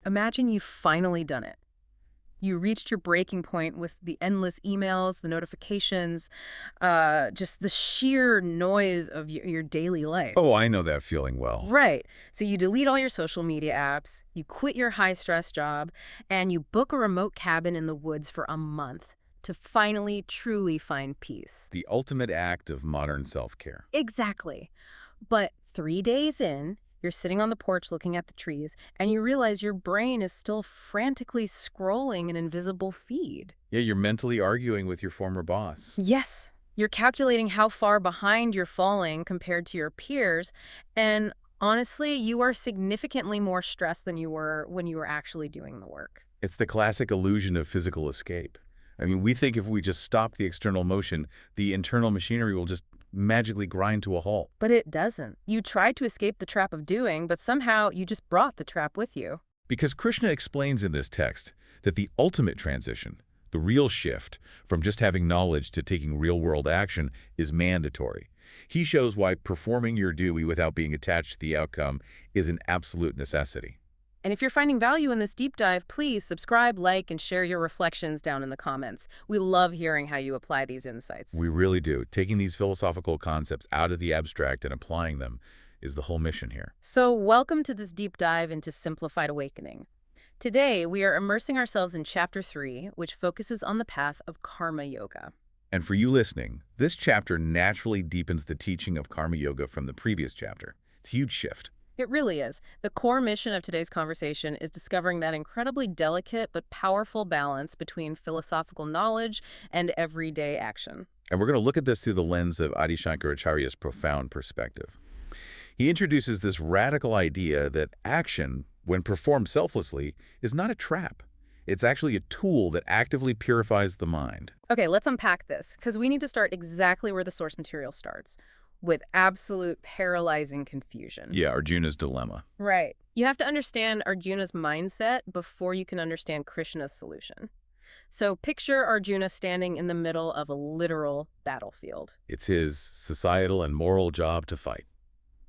Imagine you've finally done it. You reached your breaking point with the endless emails, the notifications, just the sheer noise of your daily life. Oh, I know that feeling well. Right. So you delete all your social media apps, you quit your high-stress job, and you book a remote cabin in the woods for a month to finally, truly find peace. The ultimate act of modern self-care. Exactly. But 3 days in, you're sitting on the porch looking at the trees, and you realize your brain is still frantically scrolling an invisible feed. Yeah, you're mentally arguing with your former boss. Yes. You're calculating how far behind you're falling compared to your peers, and honestly, you are significantly more stressed than you were when you were actually doing the work. It's the classic illusion of physical escape. I mean, we think if we just stop the external motion, the internal machinery will just magically grind to a halt. But it doesn't. You tried to escape the trap of doing, but somehow you just brought the trap with you. Because Krishna explains in this text that the ultimate transition, the real shift from just having knowledge to taking real-world action, is mandatory. He shows why performing your duty without being attached to the outcome is an absolute necessity. And if you're finding value in this deep dive, please subscribe, like, and share your reflections down in the comments. We love hearing how you apply these insights. We really do. Taking these philosophical concepts out of the abstract and applying them is the whole mission here. So welcome to this deep dive into Simplified Awakening. Today, we are immersing ourselves in Chapter 3, which focuses on the path of Karma Yoga. And for you listening, this chapter naturally deepens the teaching of Karma Yoga from the previous chapter. It's a huge shift. It really is. The core mission of today's conversation is discovering that incredibly delicate but powerful balance between philosophical knowledge and everyday action. And we're going to look at this through the lens of Adi Shankaracharya's profound perspective. He introduces this radical idea that action, when performed selflessly, is not a trap. It's actually a tool that actively purifies the mind. Okay, let's unpack this, because we need to start exactly where the source material starts, with absolute paralyzing confusion. Yeah, Arjuna's dilemma. Right. You have to understand Arjuna's mindset before you can understand Krishna's solution. So picture Arjuna standing in the middle of a literal battlefield. It's his societal and moral job to fight.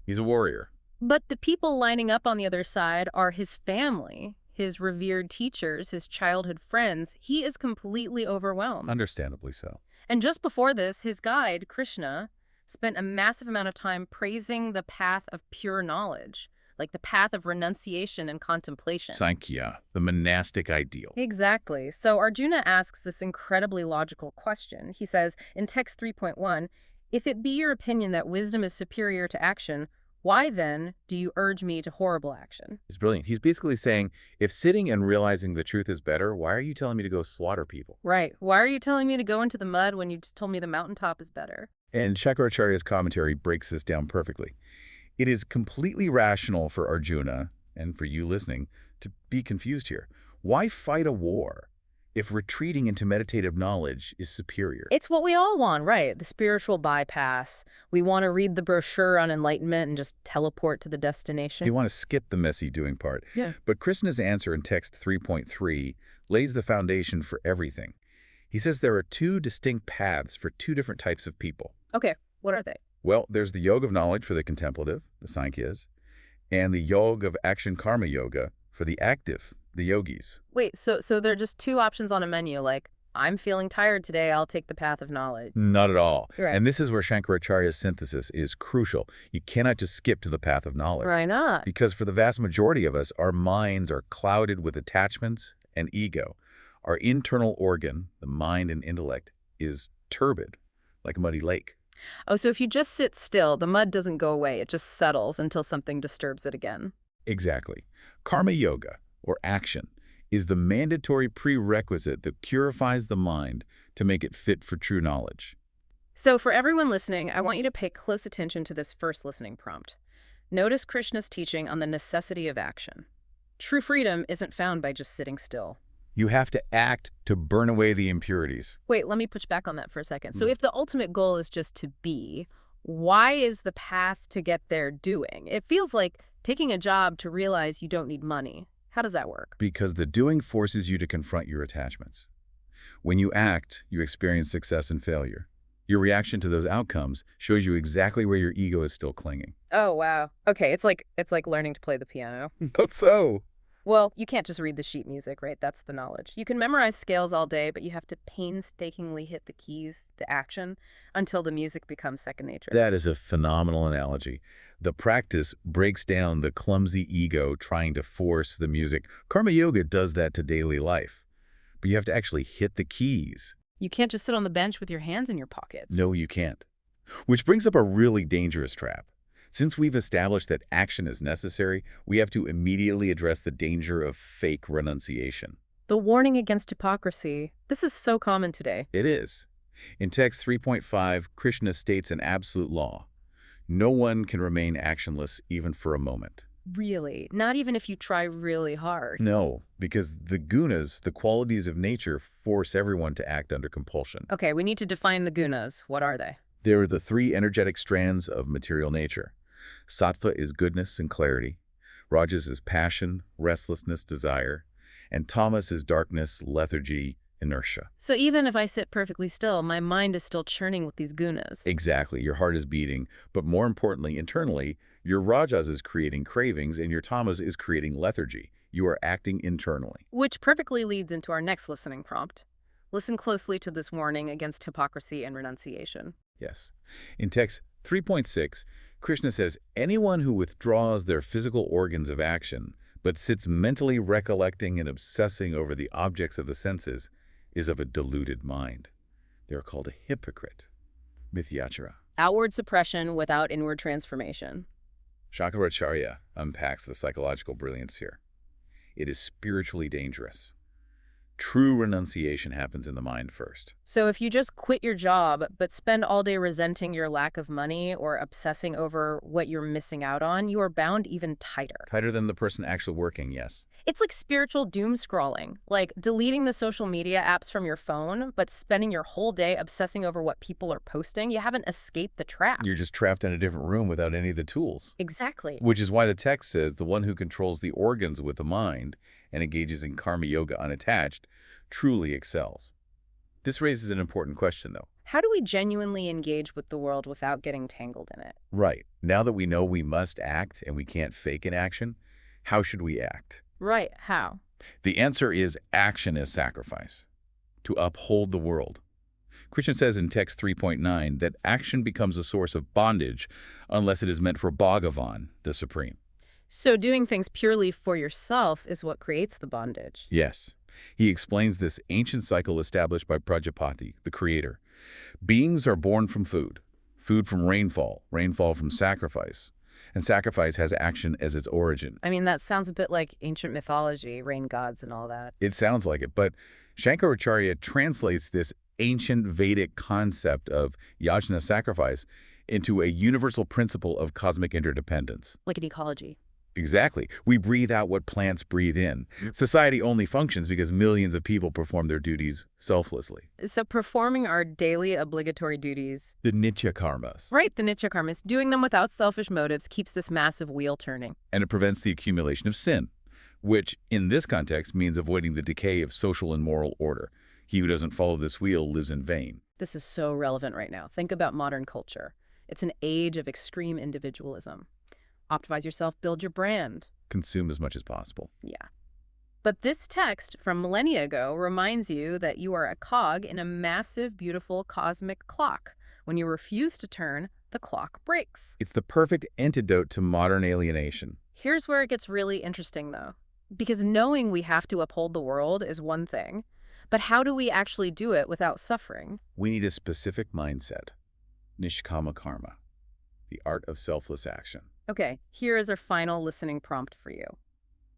He's a warrior. But the people lining up on the other side are his family, his revered teachers, his childhood friends. He is completely overwhelmed. Understandably so. And just before this, his guide, Krishna, spent a massive amount of time praising the path of pure knowledge, like the path of renunciation and contemplation. Sankhya, the monastic ideal. Exactly. So Arjuna asks this incredibly logical question. He says in text 3.1, if it be your opinion that wisdom is superior to action, why then do you urge me to horrible action? It's brilliant. He's basically saying, if sitting and realizing the truth is better, why are you telling me to go slaughter people? Right. Why are you telling me to go into the mud when you just told me the mountaintop is better? And Shankaracharya's commentary breaks this down perfectly. It is completely rational for Arjuna, and for you listening, to be confused here. Why fight a war if retreating into meditative knowledge is superior? It's what we all want, right? The spiritual bypass. We want to read the brochure on enlightenment and just teleport to the destination. You want to skip the messy doing part. Yeah. But Krishna's answer in text 3.3 lays the foundation for everything. He says there are two distinct paths for two different types of people. Okay, what are they? Well, there's the yoga of knowledge for the contemplative, the Sankhyas, and the yoga of action karma yoga for the active, the yogis. Wait, so there are just two options on a menu, like, I'm feeling tired today, I'll take the path of knowledge. Not at all. Right. And this is where Shankaracharya's synthesis is crucial. You cannot just skip to the path of knowledge. Why not? Because for the vast majority of us, our minds are clouded with attachments and ego. Our internal organ, the mind and intellect, is turbid, like a muddy lake. Oh, so if you just sit still, the mud doesn't go away. It just settles until something disturbs it again. Exactly. Karma yoga, or action, is the mandatory prerequisite that purifies the mind to make it fit for true knowledge. So for everyone listening, I want you to pay close attention to this first listening prompt. Notice Krishna's teaching on the necessity of action. True freedom isn't found by just sitting still. You have to act to burn away the impurities. Wait, let me push back on that for a second. So if the ultimate goal is just to be, why is the path to get there doing? It feels like taking a job to realize you don't need money. How does that work? Because the doing forces you to confront your attachments. When you act, you experience success and failure. Your reaction to those outcomes shows you exactly where your ego is still clinging. Oh, wow. Okay, it's like learning to play the piano. How so? Well, you can't just read the sheet music, right? That's the knowledge. You can memorize scales all day, but you have to painstakingly hit the keys, the action, until the music becomes second nature. That is a phenomenal analogy. The practice breaks down the clumsy ego trying to force the music. Karma yoga does that to daily life. But you have to actually hit the keys. You can't just sit on the bench with your hands in your pockets. No, you can't. Which brings up a really dangerous trap. Since we've established that action is necessary, we have to immediately address the danger of fake renunciation. The warning against hypocrisy. This is so common today. It is. In text 3.5, Krishna states an absolute law. No one can remain actionless even for a moment. Really? Not even if you try really hard? No, because the Gunas, the qualities of nature, force everyone to act under compulsion. Okay, we need to define the Gunas. What are they? They're the three energetic strands of material nature. Sattva is goodness and clarity. Rajas is passion, restlessness, desire. And Tamas is darkness, lethargy, inertia. So even if I sit perfectly still, my mind is still churning with these Gunas. Exactly. Your heart is beating. But more importantly, internally, your Rajas is creating cravings and your Tamas is creating lethargy. You are acting internally. Which perfectly leads into our next listening prompt. Listen closely to this warning against hypocrisy and renunciation. Yes. In text 3.6, Krishna says, anyone who withdraws their physical organs of action, but sits mentally recollecting and obsessing over the objects of the senses, is of a deluded mind. They are called a hypocrite. Mithyachara. Outward suppression without inward transformation. Shankaracharya unpacks the psychological brilliance here. It is spiritually dangerous. True renunciation happens in the mind first. So if you just quit your job, but spend all day resenting your lack of money or obsessing over what you're missing out on, you are bound even tighter. Tighter than the person actually working, yes. It's like spiritual doom scrolling, like deleting the social media apps from your phone, but spending your whole day obsessing over what people are posting. You haven't escaped the trap. You're just trapped in a different room without any of the tools. Exactly. Which is why the text says the one who controls the organs with the mind and engages in karma yoga unattached truly excels. This raises an important question, though. How do we genuinely engage with the world without getting tangled in it? Right. Now that we know we must act and we can't fake an action, how should we act? Right. How? The answer is action as sacrifice, to uphold the world. Krishna says in text 3.9 that action becomes a source of bondage unless it is meant for Bhagavan, the Supreme. So doing things purely for yourself is what creates the bondage. Yes. He explains this ancient cycle established by Prajapati, the creator. Beings are born from food, food from rainfall, rainfall from sacrifice, and sacrifice has action as its origin. I mean, that sounds a bit like ancient mythology, rain gods and all that. It sounds like it, but Shankaracharya translates this ancient Vedic concept of Yajna sacrifice into a universal principle of cosmic interdependence. Like an ecology. Exactly. We breathe out what plants breathe in. Society only functions because millions of people perform their duties selflessly. So performing our daily obligatory duties. The nitya karmas. Right, the nitya karmas. Doing them without selfish motives keeps this massive wheel turning. And it prevents the accumulation of sin, which in this context means avoiding the decay of social and moral order. He who doesn't follow this wheel lives in vain. This is so relevant right now. Think about modern culture. It's an age of extreme individualism. Optimize yourself, build your brand. Consume as much as possible. Yeah. But this text from millennia ago reminds you that you are a cog in a massive, beautiful cosmic clock. When you refuse to turn, the clock breaks. It's the perfect antidote to modern alienation. Here's where it gets really interesting, though. Because knowing we have to uphold the world is one thing, but how do we actually do it without suffering? We need a specific mindset. Nishkama Karma, the art of selfless action. Okay, here is our final listening prompt for you.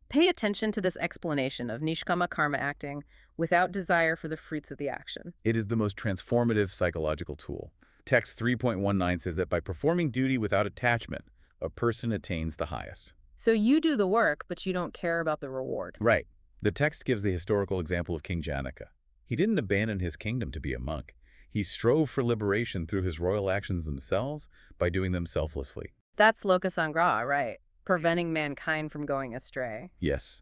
Pay attention to this explanation of Nishkama Karma acting without desire for the fruits of the action. It is the most transformative psychological tool. Text 3.19 says that by performing duty without attachment, a person attains the highest. So you do the work, but you don't care about the reward. Right. The text gives the historical example of King Janaka. He didn't abandon his kingdom to be a monk. He strove for liberation through his royal actions themselves by doing them selflessly. That's Lokasangraha, right? Preventing mankind from going astray. Yes.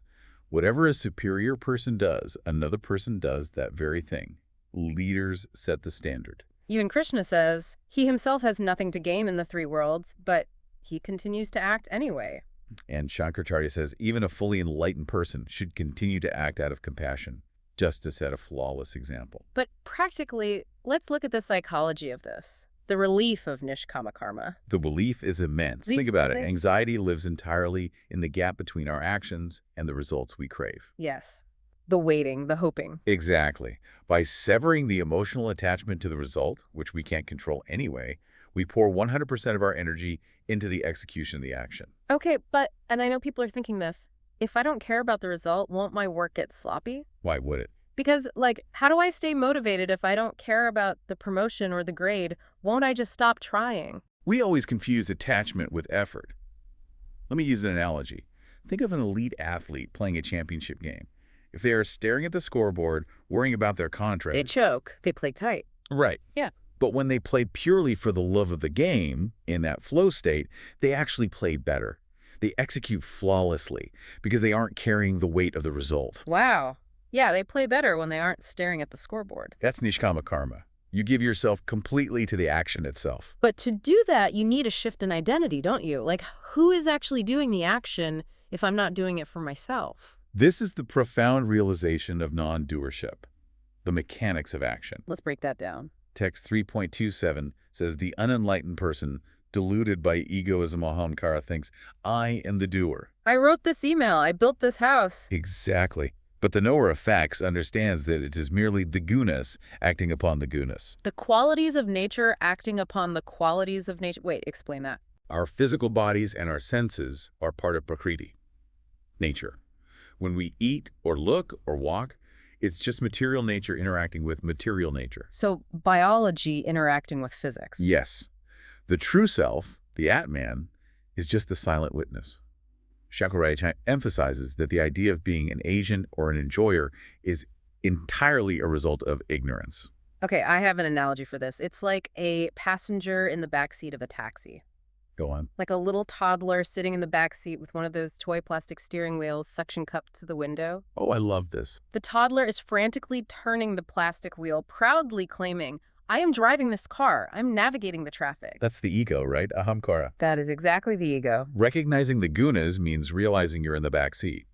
Whatever a superior person does, another person does that very thing. Leaders set the standard. Even Krishna says he himself has nothing to gain in the three worlds, but he continues to act anyway. And Shankaracharya says even a fully enlightened person should continue to act out of compassion, just to set a flawless example. But practically, let's look at the psychology of this. The relief of Nishkama Karma. The relief is immense. Think about it. Anxiety lives entirely in the gap between our actions and the results we crave. Yes. The waiting, the hoping. Exactly. By severing the emotional attachment to the result, which we can't control anyway, we pour 100% of our energy into the execution of the action. Okay, and I know people are thinking this, if I don't care about the result, won't my work get sloppy? Why would it? Because, how do I stay motivated if I don't care about the promotion or the grade? Won't I just stop trying? We always confuse attachment with effort. Let me use an analogy. Think of an elite athlete playing a championship game. If they are staring at the scoreboard, worrying about their contract... They choke. They play tight. Right. Yeah. But when they play purely for the love of the game, in that flow state, they actually play better. They execute flawlessly because they aren't carrying the weight of the result. Wow. Yeah, they play better when they aren't staring at the scoreboard. That's Nishkama Karma. You give yourself completely to the action itself. But to do that, you need a shift in identity, don't you? Who is actually doing the action if I'm not doing it for myself? This is the profound realization of non-doership, the mechanics of action. Let's break that down. Text 3.27 says the unenlightened person, deluded by egoism or ahamkara, thinks, I am the doer. I wrote this email. I built this house. Exactly. But the knower of facts understands that it is merely the Gunas acting upon the Gunas. The qualities of nature acting upon the qualities of nature. Wait, explain that. Our physical bodies and our senses are part of Prakriti, nature. When we eat or look or walk, it's just material nature interacting with material nature. So biology interacting with physics. Yes. The true self, the Atman, is just the silent witness. Shankaracharya emphasizes that the idea of being an agent or an enjoyer is entirely a result of ignorance. Okay, I have an analogy for this. It's like a passenger in the backseat of a taxi. Go on. Like a little toddler sitting in the backseat with one of those toy plastic steering wheels suction cupped to the window. Oh, I love this. The toddler is frantically turning the plastic wheel, proudly claiming, I am driving this car. I'm navigating the traffic. That's the ego, right? Ahamkara. That is exactly the ego. Recognizing the gunas means realizing you're in the back seat.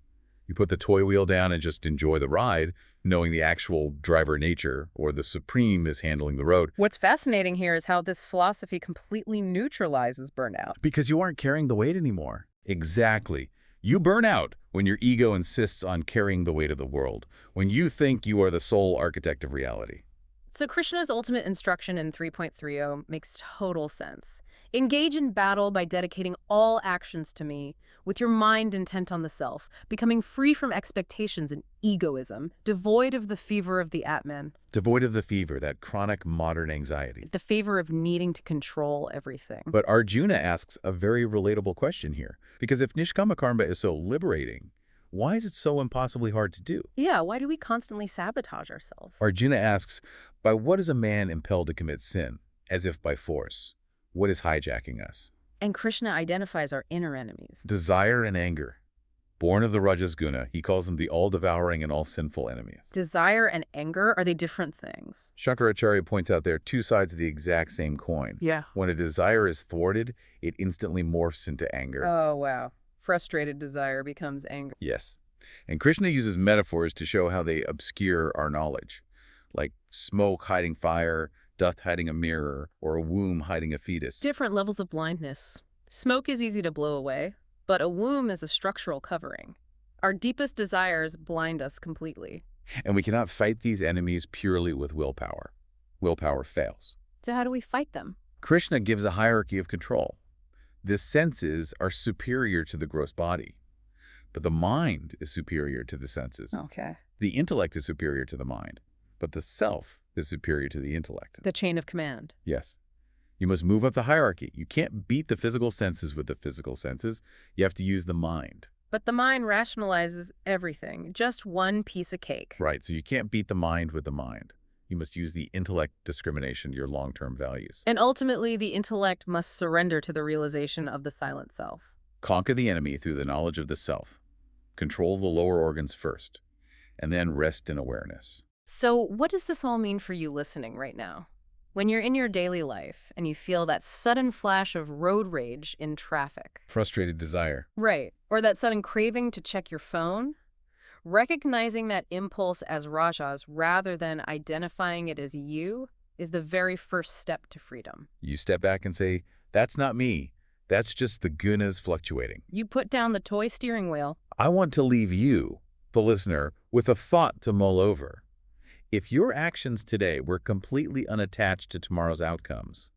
You put the toy wheel down and just enjoy the ride, knowing the actual driver nature or the supreme is handling the road. What's fascinating here is how this philosophy completely neutralizes burnout. Because you aren't carrying the weight anymore. Exactly. You burn out when your ego insists on carrying the weight of the world, when you think you are the sole architect of reality. So Krishna's ultimate instruction in 3.30 makes total sense. Engage in battle by dedicating all actions to me, with your mind intent on the self, becoming free from expectations and egoism, devoid of the fever of the Atman. Devoid of the fever, that chronic modern anxiety. The fever of needing to control everything. But Arjuna asks a very relatable question here, because if Nishkama Karma is so liberating, why is it so impossibly hard to do? Yeah, why do we constantly sabotage ourselves? Arjuna asks, by what is a man impelled to commit sin, as if by force? What is hijacking us? And Krishna identifies our inner enemies. Desire and anger. Born of the Rajas Guna, he calls them the all-devouring and all-sinful enemy. Desire and anger, are they different things? Shankaracharya points out they're two sides of the exact same coin. Yeah. When a desire is thwarted, it instantly morphs into anger. Oh, wow. Frustrated desire becomes anger. Yes. And Krishna uses metaphors to show how they obscure our knowledge, like smoke hiding fire, dust hiding a mirror, or a womb hiding a fetus. Different levels of blindness. Smoke is easy to blow away, but a womb is a structural covering. Our deepest desires blind us completely. And we cannot fight these enemies purely with willpower. Willpower fails. So how do we fight them? Krishna gives a hierarchy of control. The senses are superior to the gross body, but the mind is superior to the senses. Okay. The intellect is superior to the mind, but the self is superior to the intellect. The chain of command. Yes. You must move up the hierarchy. You can't beat the physical senses with the physical senses. You have to use the mind. But the mind rationalizes everything, just one piece of cake. Right, so you can't beat the mind with the mind. You must use the intellect discrimination, your long-term values. And ultimately, the intellect must surrender to the realization of the silent self. Conquer the enemy through the knowledge of the self. Control the lower organs first, and then rest in awareness. So what does this all mean for you listening right now? When you're in your daily life and you feel that sudden flash of road rage in traffic. Frustrated desire. Right. Or that sudden craving to check your phone. Recognizing that impulse as rajas rather than identifying it as you is the very first step to freedom. You step back and say, that's not me. That's just the gunas fluctuating. You put down the toy steering wheel. I want to leave you, the listener, with a thought to mull over. If your actions today were completely unattached to tomorrow's outcomes,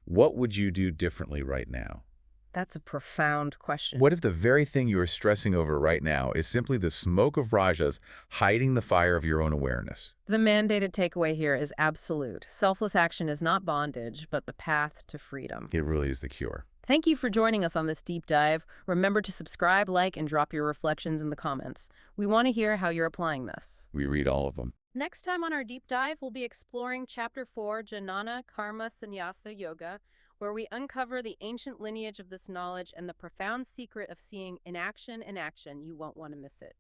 what would you do differently right now? That's a profound question. What if the very thing you are stressing over right now is simply the smoke of rajas hiding the fire of your own awareness? The mandated takeaway here is absolute. Selfless action is not bondage, but the path to freedom. It really is the cure. Thank you for joining us on this deep dive. Remember to subscribe, like, and drop your reflections in the comments. We want to hear how you're applying this. We read all of them. Next time on our deep dive, we'll be exploring Chapter 4, Jnana Karma Sannyasa Yoga, where we uncover the ancient lineage of this knowledge and the profound secret of seeing in action you won't want to miss it.